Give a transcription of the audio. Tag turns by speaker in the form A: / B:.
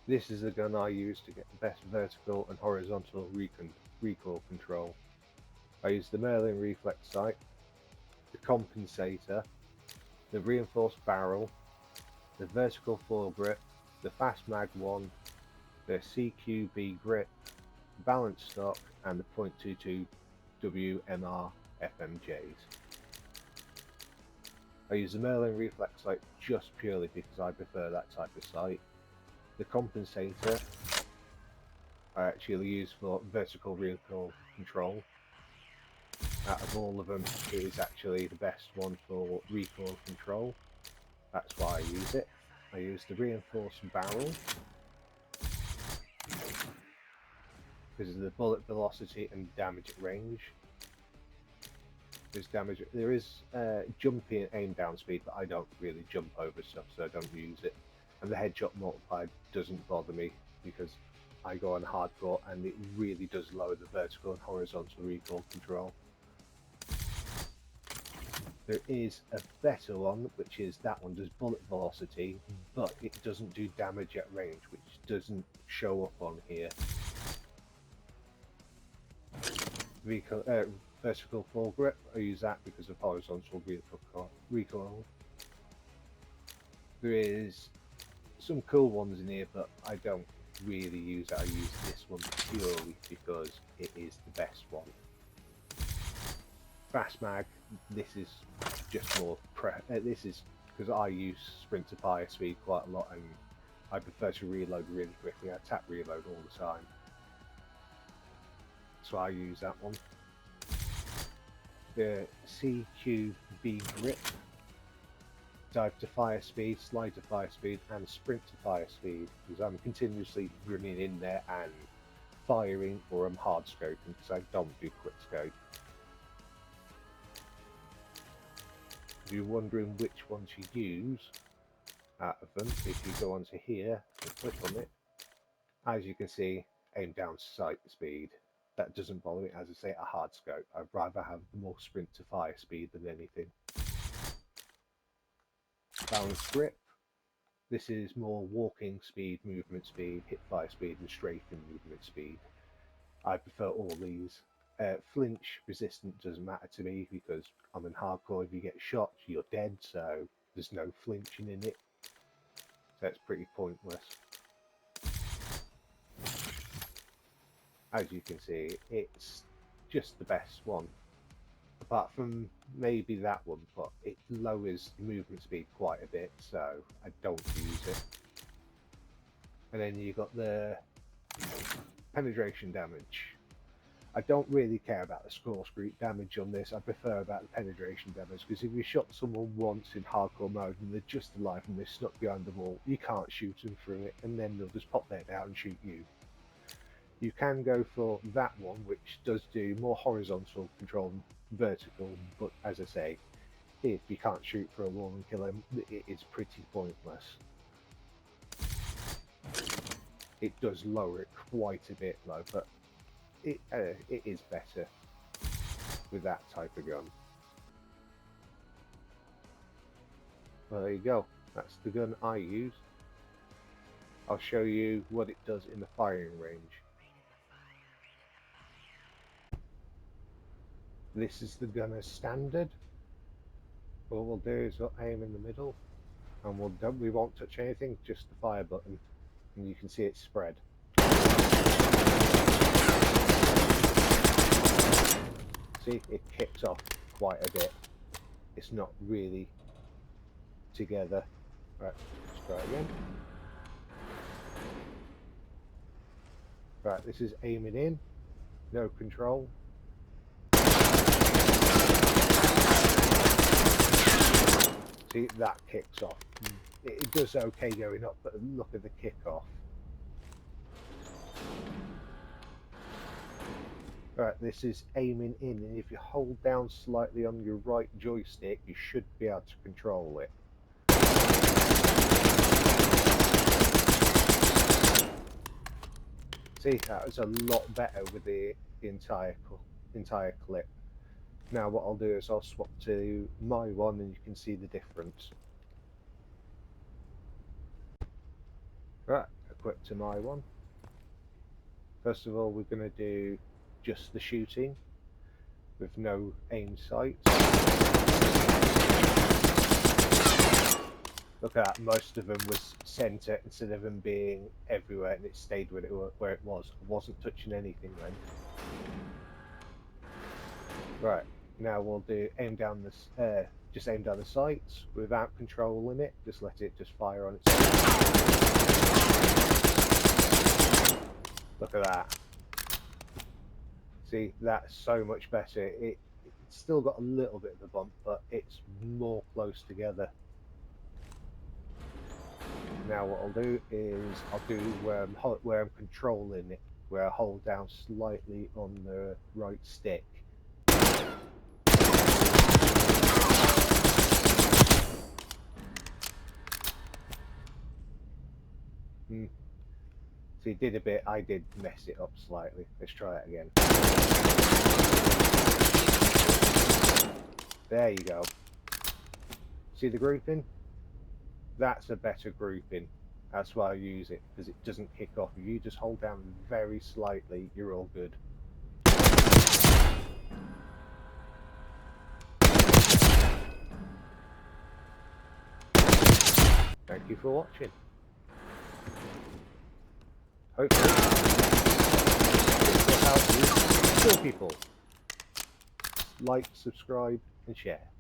A: This is the gun I use to get the best vertical and horizontal recoil control. I use the Merlin reflex sight, the compensator, the reinforced barrel, the vertical foregrip, the fast mag 1, the CQB grip, balance stock, and the .22 WMR FMJs. I use the Merlin reflex sight just purely because I prefer that type of sight. The compensator I actually use for vertical recoil control. Out of all of them, it is actually the best one for recoil control. That's why I use it. I use the reinforced barrel because of the bullet velocity and damage at range. There is jumping and aim down speed, but I don't really jump over stuff, so I don't use it. And the headshot multiplier doesn't bother me because I go on hardcore and it really does lower the vertical and horizontal recoil control. There is a better one, which is that one does bullet velocity, but it doesn't do damage at range, which doesn't show up on here. Vertical foregrip, I use that because of horizontal recoil. There is some cool ones in here, but I don't really use it. I use this one purely because it is the best one. Fast mag, this is just more this is because I use sprint to fire speed quite a lot, and I prefer to reload really quickly. I tap reload all the time, so I use that one. The CQB grip, dive to fire speed, slide to fire speed, and sprint to fire speed, because I'm continuously running in there and firing, or I'm hard scoping because I don't do quick scope. If you're wondering which ones you use out of them, if you go onto here and click on it, as you can see, aim down sight speed. That doesn't bother me. As I say, a hard scope. I'd rather have more sprint to fire speed than anything. Balance grip. This is more walking speed, movement speed, hip fire speed, and strafing movement speed. I prefer all these. Flinch resistant doesn't matter to me because I'm in hardcore. If you get shot, you're dead, so there's no flinching in it. So it's pretty pointless. As you can see, it's just the best one. Apart from maybe that one, but it lowers movement speed quite a bit, so I don't use it. And then you got the penetration damage. I don't really care about the score streak damage on this. I prefer about the penetration damage because if you shot someone once in hardcore mode and they're just alive and they're stuck behind the wall, you can't shoot them through it, and then they'll just pop their head out and shoot you. You can go for that one, which does do more horizontal control than vertical, but as I say, if you can't shoot for a wall and kill him, it is pretty pointless. It does lower it quite a bit though, but it is better with that type of gun. Well, there you go. That's the gun I use. I'll show you what it does in the firing range. This is the gun as standard. What we'll do is we'll aim in the middle, and we won't touch anything, just the fire button, and you can see it spread. See, it kicks off quite a bit. It's not really together. Right, let's try again. Right, this is aiming in, no control. See, that kicks off. It does okay going up, but look at the kick-off. Right, this is aiming in, and if you hold down slightly on your right joystick, you should be able to control it. See, that was a lot better with the entire clip. Now what I'll do is I'll swap to my one and you can see the difference. Right, equip to my one. First of all, we're going to do just the shooting with no aim sights. Look at that, most of them was centre instead of them being everywhere, and it stayed where it was. I wasn't touching anything then. Right, now we'll do just aim down the sights without controlling it. Just let it just fire on its own. Look at that. See, that's so much better. It's still got a little bit of a bump, but it's more close together. Now what I'll do is I'll do where I'm controlling it, where I hold down slightly on the right stick. So you did a bit, I did mess it up slightly. Let's try it again. There you go. See the grouping? That's a better grouping. That's why I use it, because it doesn't kick off. If you just hold down very slightly, you're all good. Thank you for watching. Hopefully, this will help you kill people. Like, subscribe, and share.